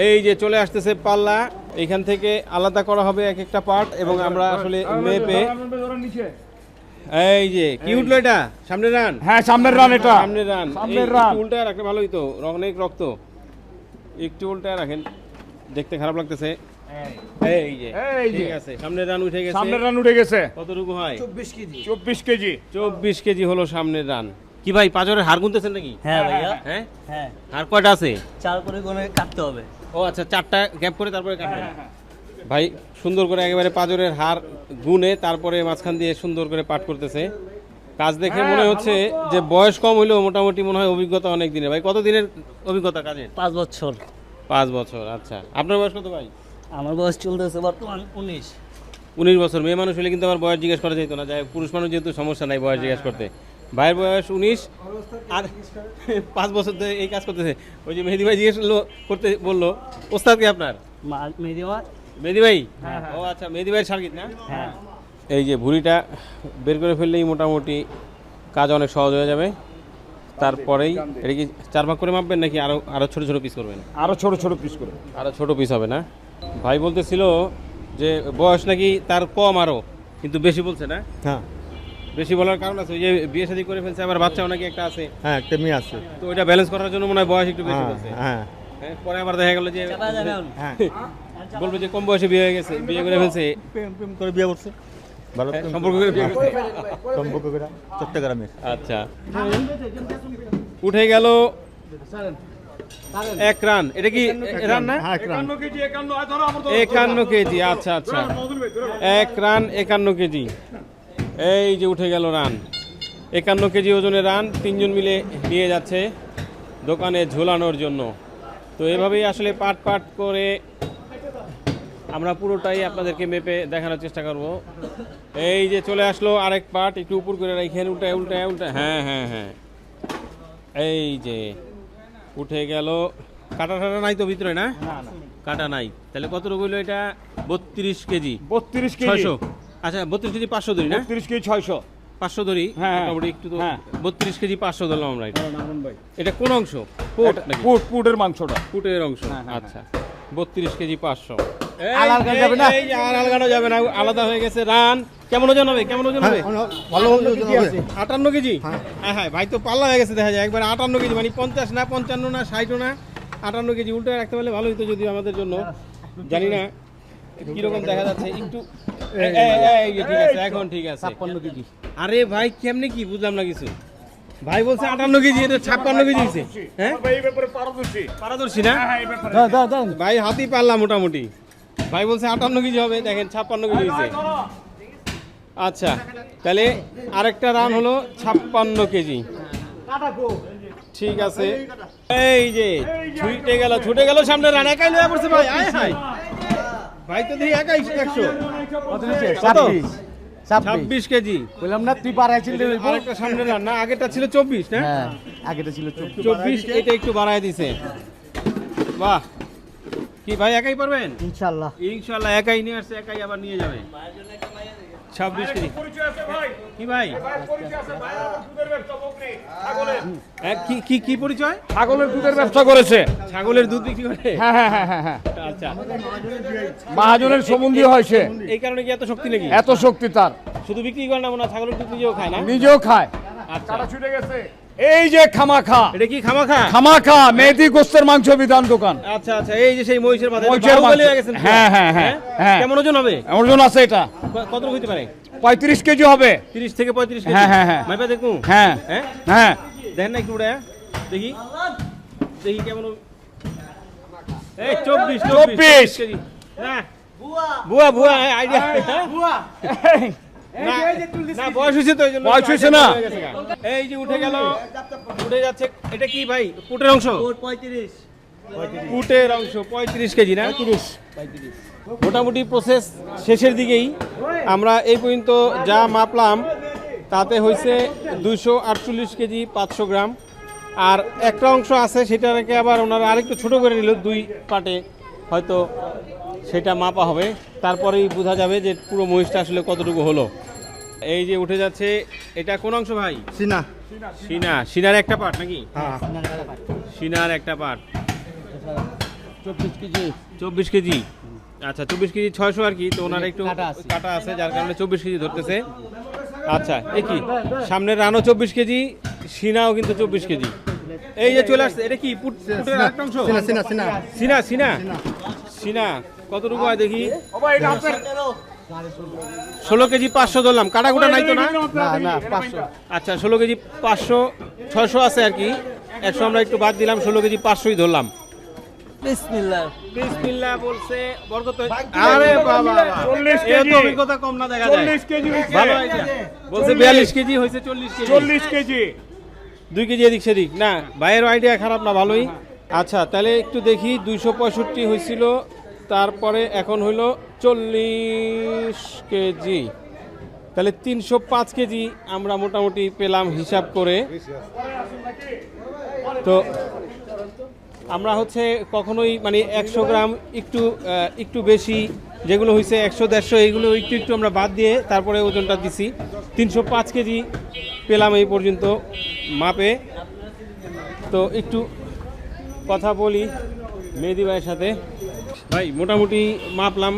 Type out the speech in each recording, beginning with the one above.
এই যে চলে আসতেছে পাল্লা, এখান থেকে আলাদা করা হবে এক একটা পার্ট এবং আমরা আসলে মেপে এই যে কি উঠলো এটা সামনের রান। হ্যাঁ সামনের রান, এটা সামনের রান। সামনের রান। উল্টা রাখলে ভালোই তো, অনেক রক্ত, একটু উল্টা রাখেন, দেখতে খারাপ লাগতেছে। এই যে ঠিক আছে, সামনের রান উঠে গেছে। সামনের রান উঠে গেছে। কতটুকু হয়? 24 কেজি। 24 কেজি হলো সামনের রান। কি ভাই পাঁচরের হাড় গুনতেছেন নাকি? হ্যাঁ ভাইয়া, হ্যাঁ হ্যাঁ হাড় কয়টা আছে? 4 করে গুনে কাটতে হবে। ও আচ্ছা, 4টা গ্যাপ করে তারপরে কাটবেন। ভাই সুন্দর করে একেবারে পাঁজরের হাড় গুনে তারপরে মাঝখান দিয়ে সুন্দর করে পাট করতেছে। কাজ দেখে মনে হচ্ছে যে বয়স কম হইলেও মোটামুটি মনে হয় অভিজ্ঞতা অনেক দিনের। ভাই কত দিনের অভিজ্ঞতা কাজের? 5 বছর। 5 বছর। আচ্ছা, আপনার বয়স কত ভাই? আমার বয়স চলতেছে বর্তমান 19। 19 বছর। মেয়ে মানুষ হলে কিন্তু আমার বয়স জিজ্ঞেস করা যেত না, যাই পুরুষ মানুষ যেহেতু সমস্যা নাই বয়স জিজ্ঞেস করতে। ভাইয়ের বয়স 19 আর 5 বছর ধরে এই কাজ করতেছে। ওই যে মেহেদি ভাই জিজ্ঞেস করতে বললো, ওস্তাদ কি আপনার? মেদিমা। মেহেদি ভাই? ও আচ্ছা, মেহেদি ভাইয়ের সার্কিট না? হ্যাঁ। এই যে ভুঁড়িটা বের করে ফেললেই মোটামুটি কাজ অনেক সহজ হয়ে যাবে। তারপরেই এটা কি 4 ভাগ করে মাপবেন নাকি আরো ছোট ছোট পিস করবেন? আরো ছোট ছোট পিস করে। আরো ছোট পিস হবে না? ভাই বলতেছিল যে বয়স নাকি তার কম আরো, কিন্তু বেশি বলছে না? হ্যাঁ বেশি বলার কারণ আছে, ওই যে বিয়ে শাদী করে ফেলছে, আবার বাচ্চাও নাকি একটা আছে। হ্যাঁ একটা মেয়ে আছে। তো ওইটা ব্যালেন্স করার জন্য মনে হয় বয়স একটু বেশি বলছে। হ্যাঁ হ্যাঁ, পরে আবার দেখা গেল যে হ্যাঁ বলবো যে কম বয়সে বিয়ে হয়ে গেছে, বিয়ে করে ফেলছে, প্রেম প্রেম করে বিয়ে করছে, ভালো সম্পর্ক করে বিয়ে করছে। সম্পর্ক করে চট্টগ্রামের। আচ্ছা, উঠে গেল 1 রান। এটা কি রান না? 51 কেজি। 51 কেজি। আচ্ছা আচ্ছা, 1 রান 51 কেজি। এই যে উঠে গেল রান, 51 কেজি ওজনের রান। 3 জন মিলে নিয়ে যাচ্ছে দোকানে ঝোলানোর জন্য। তো এভাবেই আসলে পাট পাট করে আমরা পুরোটাই আপনাদেরকে মেপে দেখানোর চেষ্টা করব। এই যে চলে আসলো আরেক পাট, একটু উপর করে রাখেন, উল্টায় উল্টায় উল্টায়। হ্যাঁ হ্যাঁ হ্যাঁ, এই যে উঠে গেল। কাটা টাটা নাই তো ভিতরে? না কাটা নাই। তাহলে কত রকম হইলো এটা? 32 কেজি। 32 কেজি 600। আচ্ছা 32 কেজি 500 ধরি না? 32 কেজি 600। 500 ধরি মোটামুটি, একটু তো। হ্যাঁ। 32 কেজি 500 ধরলাম আমরা। এটা কোন অংশ? পুট নাকি? পুটের মাংসটা। পুটের অংশ। আচ্ছা, 32 কেজি 500। আলাদা যাবে না? এই যে আলাদা যাবে না, আলাদা হয়ে গেছে রান। কেমন ওজন হবে? কেমন ওজন হবে? ভালো 58 কেজি। হ্যাঁ হ্যাঁ, ভাই তো পাল্লা হয়ে গেছে দেখা যায় একবার। 58 কেজি মানে 50 না, 55 না, 60 না, 58 কেজি। উল্টো রাখতে পারলে ভালো হতো যদিও আমাদের জন্য। জানি না কিরকম দেখা যাচ্ছে একটু। এই যে ঠিক আছে, এখন ঠিক আছে। 56 কেজি। আরে ভাই কেমনে কি বুঝলাম না কিছু। ভাই বলছে 58 কেজি, এটা 56 কেজি হয়েছে। হ্যাঁ এই ব্যাপারে পারদর্শী না? হ্যাঁ এই ব্যাপারে। ভাই হাতি পারলাম মোটামুটি। ভাই বলছে 58 কেজি হবে, দেখেন 56 কেজি হয়েছে। আচ্ছা, তাহলে আরেকটা রান হলো 56 কেজি। ঠিক আছে, এই যে ছুটে গেল সামনে রান। একাই লয়ে পড়ছে ভাই। আয় হায়, ভাই তো দেখি একাই 100। 26 কেজি। বললাম না তুই বাড়াইছিলি। আরেকটা সামনে রান না? আগেরটা ছিল 24 না? হ্যাঁ আগেটা ছিল 24, এটা একটু বাড়ায় দিছে। বাহ, কি ভাই একাই পারবেন? ইনশাআল্লাহ। ইনশাআল্লাহ একাই নিয়ে আসছে, একাই আবার নিয়ে যাবে। 26 কেজি। পরিচয় আছে ভাই। কি ভাই? ভাই পরিচয় আছে ভাই, দুধের ব্যবসা, বকরি, ছাগলের। কি পরিচয়? ছাগলের দুধের ব্যবসা করেছে। ছাগলের দুধ বিক্রি করে? হ্যাঁ হ্যাঁ হ্যাঁ হ্যাঁ হ্যাঁ। আচ্ছা, মহাজনের সম্বন্ধী হয়েছে। এই কারণে কি এত শক্তি নাকি? এত শক্তি তার। শুধু বিক্রি করে না, মনে হয় ছাগলের দুধ নিজেও খায় না? নিজেও খায়। আচ্ছা, ছুটে গেছে। এই যে খামাখা, এটা কি খামাখা? খামাখা মেহেদি গোস্তের মাংস বিধান দোকান। আচ্ছা আচ্ছা, এই যে সেই মহিষের মাথা। মহিষের মাংস। হ্যাঁ হ্যাঁ হ্যাঁ হ্যাঁ। কেমন ওজন হবে? ওজন আছে এটা কত হইতে পারে? 35 কেজি হবে। 30 থেকে 35 কেজি। হ্যাঁ, হ্যাঁ, হ্যাঁ। মাইপা দেখুন। হ্যাঁ হ্যাঁ হ্যাঁ। দেখেন না একটু উড়ে, দেখি দেখি কেমন। এই 24 কেজি। না বুয়া বুয়া আইডিয়া। না বয়স হয়েছে তো, এই জন্য বয়স হয়েছে না। এই যে উঠে গেল, উঠে যাচ্ছে। এটা কি ভাই? পুটের অংশ? 35। পুটের অংশ 35 কেজি না? 35। মোটামুটি প্রসেস শেষের দিকেই। আমরা এই পর্যন্ত যা মাপলাম তাতে হয়েছে 248 কেজি 500 গ্রাম। আর একটা অংশ আছে, সেটাকে আবার ওনারা আরেকটু ছোট করে নিল, 2 পার্টে হয়তো সেটা মাপা হবে। তারপরেই বোঝা যাবে যে পুরো মহিষটা আসলে কতটুকু হলো। এই যে উঠে যাচ্ছে, এটা কোন অংশ ভাই? সিনা। সিনার একটা পার্ট নাকি? হ্যাঁ সিনার একটা পার্ট। 24 কেজি। আচ্ছা 24 কেজি 600 আর কি, তো ওনার একটু কাটা আছে যার কারণে 24 কেজি ধরতেছে। আচ্ছা এ কি সামনের রানও 24 কেজি, সিনাও কিন্তু 24 কেজি। এই যে চলে আসছে, এটা কি পুটের আরেকটা অংশ? সিনা সিনা সিনা কতটুকু হয় দেখি? 16 কেজি 500 ধরলাম, কাটা কুটা নাই তো না? না 500। আচ্ছা 16 কেজি 500, 600 আছে আর কি, 100 আমরা একটু বাদ দিলাম, 16 কেজি 500ই ধরলাম। বিসমিল্লাহ। বিসমিল্লাহ বলছে বরকত। আরে বাবা, 40 এ তো কেজি। অভিজ্ঞতা কম না দেখা যায়। 40 কেজি হয়েছে। ভালো আইডিয়া। বলছে 42 কেজি হয়েছে 40 কেজি। 40 কেজি। 2 কেজি এদিক সেদিক না, ভাইয়ের আইডিয়া খারাপ না, ভালোই। আচ্ছা তাহলে একটু দেখি, 265 হয়েছিল, তারপরে এখন হইলো 40 কেজি, তাহলে 305 কেজি আমরা মোটামুটি পেলাম হিসাব করে। তো আমরা হচ্ছে কখনোই মানে 100 গ্রাম একটু বেশি, যেগুলো হয়েছে 100-150 এইগুলো একটু আমরা বাদ দিয়ে তারপরে ওজনটা দিছি। 305 কেজি পেলাম এই পর্যন্ত মাপে। তো একটু কথা বলি মেহেদি ভাইয়ের সাথে। ভাই মোটামুটি মাপলাম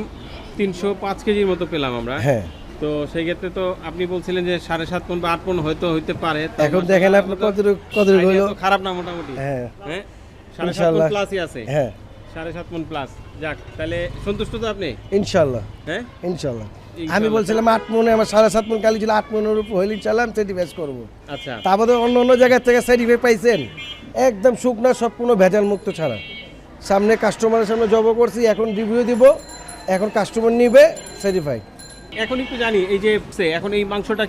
305 কেজির মতো পেলাম আমরা। হ্যাঁ। তো সেই ক্ষেত্রে তো আপনি বলছিলেন যে 7.5 মণ বা 8 মণ হয়তো হইতে পারে। তো এখন দেখেন আপনি কতটুকু idea হলো। তো খারাপ না মোটামুটি। হ্যাঁ। হ্যাঁ 7.5 মণ ইনশাআল্লাহ। প্লাসই আছে। হ্যাঁ 7.5 মণ প্লাস। যাক তাহলে সন্তুষ্ট তো আপনি? ইনশাল্লাহ হ্যাঁ ইনশাল্লাহ। ইনশাআল্লাহ। আমি বলছিলাম 8 মনে, আমার 7.5 মন কালি ছিল, 8 মনের উপর হইলে ইনশাল্লাহ আমি সার্টিফাই করবো। আচ্ছা তা বাদে অন্য অন্য জায়গা থেকে সার্টিফাই পাইছেন, একদম শুকনা, সব কোনো ভেজাল মুক্ত ছাড়া। সামনে কাস্টমারের সামনে জব করছি, এখন রিভিউ দিব, এখন কাস্টমার নিবে সার্টিফাই। এখন একটু জানি এই যে এখন এই মাংসটা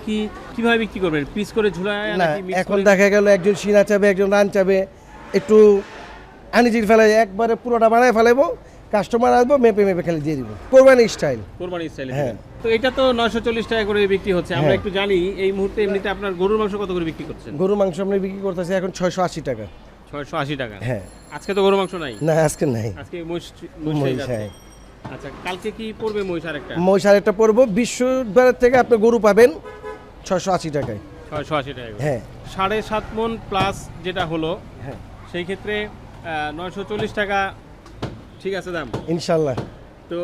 কিভাবে বিক্রি করবেন? পিস করে ঝুলায় না নাকি mix এখন করে? দেখা গেল একজন সিনা চাবে, একজন রান চাবে, একটু আনিজির ফেলাই একবারে পুরোটা বানায় ফেলাইবো, কাস্টমার আসবো মেপে মেপে খালি দিয়ে দিব, কোরবানি স্টাইল। কোরবানি স্টাইলে হ্যাঁ। তো এটা তো 940 টাকা করে বিক্রি হচ্ছে। আমরা হ্যাঁ। একটু জানি এই মুহূর্তে এমনিতে আপনার গরুর মাংস কত করে বিক্রি করছেন? গরু মাংস আমরা বিক্রি করতেছি এখন 680 টাকা। 680 টাকা। হ্যাঁ। আজকে তো গরু মাংস নাই, না আজকে নাই। আজকে মহিষ মহিষ, যাচ্ছে। হ্যাঁ। আচ্ছা কালকে কি পড়বে মহিষ আরেকটা? মহিষ আরেকটা পড়বো, বিশ্ববারের থেকে আপনি গরু পাবেন 680 টাকায়। 680 টাকা করে। হ্যাঁ 7.5 মণ প্লাস যেটা হলো, হ্যাঁ সেই ক্ষেত্রে 940 টাকা ঠিক আছে দাম। ইনশাল্লাহ। তো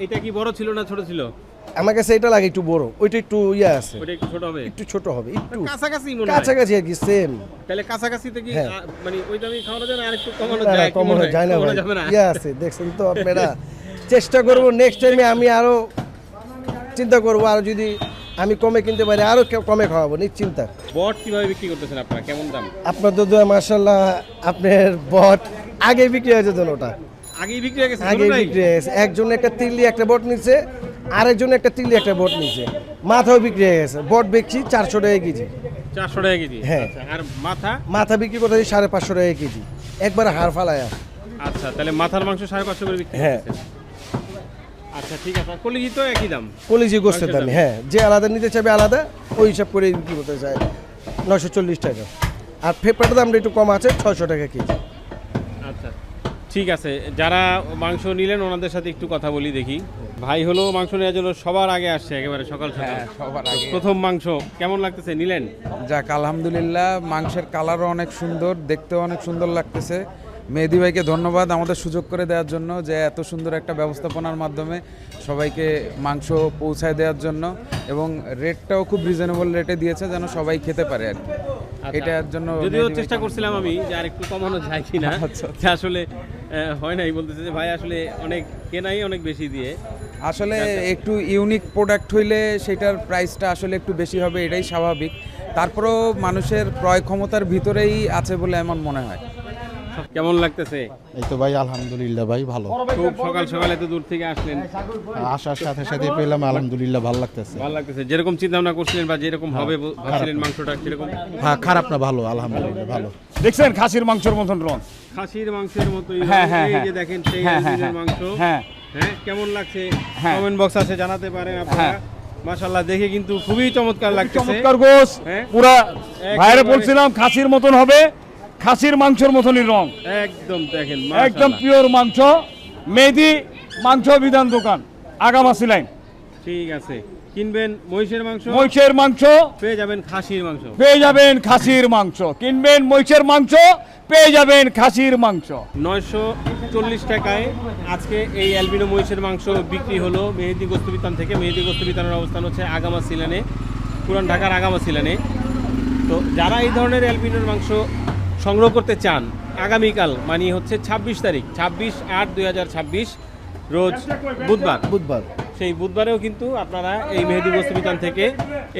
এটা কি বড় ছিল না ছোট ছিল? আমার কাছে এটা লাগে একটু বড়, ওইটা একটু ইয়ে আছে, ওটা একটু ছোট হবে, একটু ছোট হবে, একটু কাছাকাছি মনে হয়। কাছাকাছি আর কি সেম। তাহলে কাছাকাছিতে কি হ্যাঁ। মানে ওই দামই খাওয়ানো যায় না, আরেকটু কমানো না যায়? কি কমানো মনে হয়? যায় না কমানো ভাই, যাবে না? ইয়ে আছে দেখছেন তো আপনারা। চেষ্টা করবো নেক্সট টাইমে আমি আরো চিন্তা করবো, আর যদি আমি কমে কিনতে পারি আরো কমে খাওয়াবো নিশ্চিন্তা। বট কিভাবে বিক্রি করতেছেন আপনারা, কেমন দাম? আপনার তো দোয়া মাশাআল্লাহ, আপনার বট আগে বিক্রি হয়েছে ওটা, আগেই বিক্রি হয়ে গেছে? আগে শুরু নাই? বিক্রি হয়ে গেছে। একজন একটা তিল্লি একটা বট নিচ্ছে, আরেকজন একটা তিল্লি একটা বট নিচ্ছে, মাথাও বিক্রি হয়ে গেছে। বট বেচছি 400 টাকা কেজি, 400 টাকা কেজি। হ্যাঁ। আচ্ছা, আর মাথা? মাথা বিক্রি করতে 550 টাকা কেজি, একবার হাড় ফালায়া। আচ্ছা তাহলে মাথার মাংস 550 করে বিক্রি হ্যাঁ। করতেছেন। আচ্ছা ঠিক আছে, কলিজি তো একই দাম? কলিজি গোস্তের মাংসের দাম, দাম। হ্যাঁ, যে আলাদা নিতে চাইবে আলাদা, ওই হিসাব করে বিক্রি করতে চায় 940 টাকা। আর ফেফড়াটার দামটা একটু কম আছে, 600 টাকা কেজি। আচ্ছা ঠিক আছে, যারা মাংস নিলেন ওনাদের সাথে একটু কথা বলি দেখি। ভাই হলো মাংস নেওয়ার জন্য সবার আগে আসছে, একেবারে সকাল সকাল। সবার তো আগে প্রথম মাংস কেমন লাগতেছে, নিলেন? যাক আলহামদুলিল্লাহ, মাংসের কালারও অনেক সুন্দর, দেখতেও অনেক সুন্দর লাগতেছে। মেহেদি ভাইকে ধন্যবাদ আমাদের সুযোগ করে দেওয়ার জন্য, যে এত সুন্দর একটা ব্যবস্থাপনার মাধ্যমে সবাইকে মাংস পৌঁছায় দেওয়ার জন্য, এবং রেটটাও খুব রিজনেবল রেটে দিয়েছে যেন সবাই খেতে পারে আর কি। আচ্ছা, এটার জন্য যদিও মেহেদি ভাইকে চেষ্টা করছিলাম আমি যে আর একটু কমানো যায় কিনা, যে আসলে হয় নাই, বলতেছে যে ভাই আসলে অনেক কেনাই অনেক বেশি দিয়ে। আসলে একটু ইউনিক প্রোডাক্ট হইলে সেটার প্রাইসটা আসলে একটু বেশি হবে, এটাই স্বাভাবিক। তারপরেও মানুষের ক্রয় ক্ষমতার ভিতরেই আছে বলে এমন মনে হয়। কেমন লাগতেছে? এই তো ভাই আলহামদুলিল্লাহ ভাই ভালো। খুব সকাল সকাল এত দূর থেকে আসলেন, আসার সাথে সাথে পেলাম আলহামদুলিল্লাহ ভালো লাগতেছে। ভালো লাগতেছে? যেরকম চিন্তা ভাবনা করছিলেন বা যেরকম হবে ভাবছিলেন মাংসটা সেরকম? হ্যাঁ খারাপ না, ভালো আলহামদুলিল্লাহ ভালো। দেখছেন খাসির মাংসের মতন রং। খাসির মাংসের মতোই। হ্যাঁ, হ্যাঁ, এই হ্যাঁ। যে দেখেন সেই হ্যাঁ, হ্যাঁ, আলবিনের মাংস। হ্যাঁ হ্যাঁ কেমন লাগছে হ্যাঁ। কমেন্ট বক্স আছে, জানাতে পারেন আপনারা। হ্যাঁ। মাশাআল্লাহ দেখে কিন্তু খুবই চমৎকার লাগতেছে। চমৎকার গোস, হ্যাঁ। পুরা ভাইরে একেবারে। বলছিলাম খাসির মতন হবে, খাসির মাংসের মতনই রং, একদম দেখেন একদম মাশাআল্লাহ। পিওর মাংস। মেহেদি মাংস বিধান দোকান, আগামাসি লাইন। ঠিক আছে, কিনবেন মহিষের মাংস, মহিষের মাংস, পেয়ে যাবেন খাসির মাংস। পেয়ে যাবেন খাসির মাংস। কিনবেন মহিষের মাংস, পেয়ে যাবেন খাসির মাংস। 940 টাকায় আজকে এই অ্যালবিনো মহিষের মাংস বিক্রি হলো মেহেদি গোস্ত বিতান থেকে। মেহেদি গোস্ত বিতানের অবস্থান হচ্ছে আগামা সিলানে, পুরান ঢাকার আগামা সিলানে। তো যারা এই ধরনের অ্যালবিনোর মাংস সংগ্রহ করতে চান, আগামীকাল মানে হচ্ছে 26 তারিখ, 26/8/2026 রোজ বুধবার, বুধবার সেই বুধবারেও কিন্তু আপনারা এই মেহেদি গোস্ত বিতান থেকে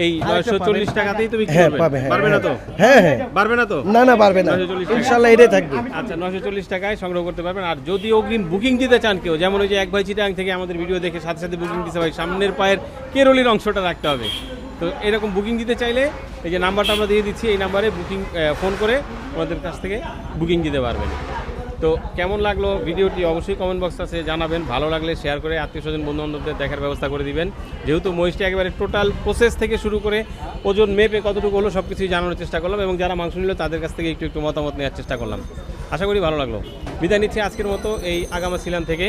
এই 940 টাকাতেই তো বিক্রি হ্যাঁ করবেন। পাবে, হ্যাঁ পারবে না তো? হ্যাঁ হ্যাঁ পারবে না তো? না না পারবে না 940 টাকা। ইনশাল্লাহ এটাই থাকবে। আচ্ছা, 940 টাকায় সংগ্রহ করতে পারবেন। আর যদি অগ্রিম বুকিং দিতে চান কেউ, যেমন ওই যে এক ভাই চিটাং থেকে আমাদের ভিডিও দেখে সাথে সাথে বুকিং দিতে ভাই সামনের পায়ের কেরলির অংশটা রাখতে হবে, তো এরকম বুকিং দিতে চাইলে এই যে নাম্বারটা আমরা দিয়ে দিচ্ছি, এই নাম্বারে বুকিং ফোন করে আমাদের কাছ থেকে বুকিং দিতে পারবেন। তো কেমন লাগলো ভিডিওটি অবশ্যই কমেন্ট বক্স আছে জানাবেন। ভালো লাগলে শেয়ার করে আত্মীয় স্বজন বন্ধু বান্ধবদের দেখার ব্যবস্থা করে দিবেন। যেহেতু মহিষটি একেবারে টোটাল প্রসেস থেকে শুরু করে ওজন মেপে কতটুকু হলো সব কিছুই জানানোর চেষ্টা করলাম, এবং যারা মাংস নিল তাদের কাছ থেকে একটু মতামত নেওয়ার চেষ্টা করলাম। আশা করি ভালো লাগলো। বিদায় নিচ্ছি আজকের মতো এই আগামা সিলান থেকে।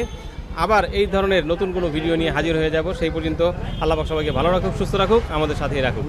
আবার এই ধরনের নতুন কোনো ভিডিও নিয়ে হাজির হয়ে যাব। সেই পর্যন্ত আল্লাহ পাক সবাইকে ভালো রাখুক, সুস্থ রাখুক, আমাদের সাথেই রাখুক।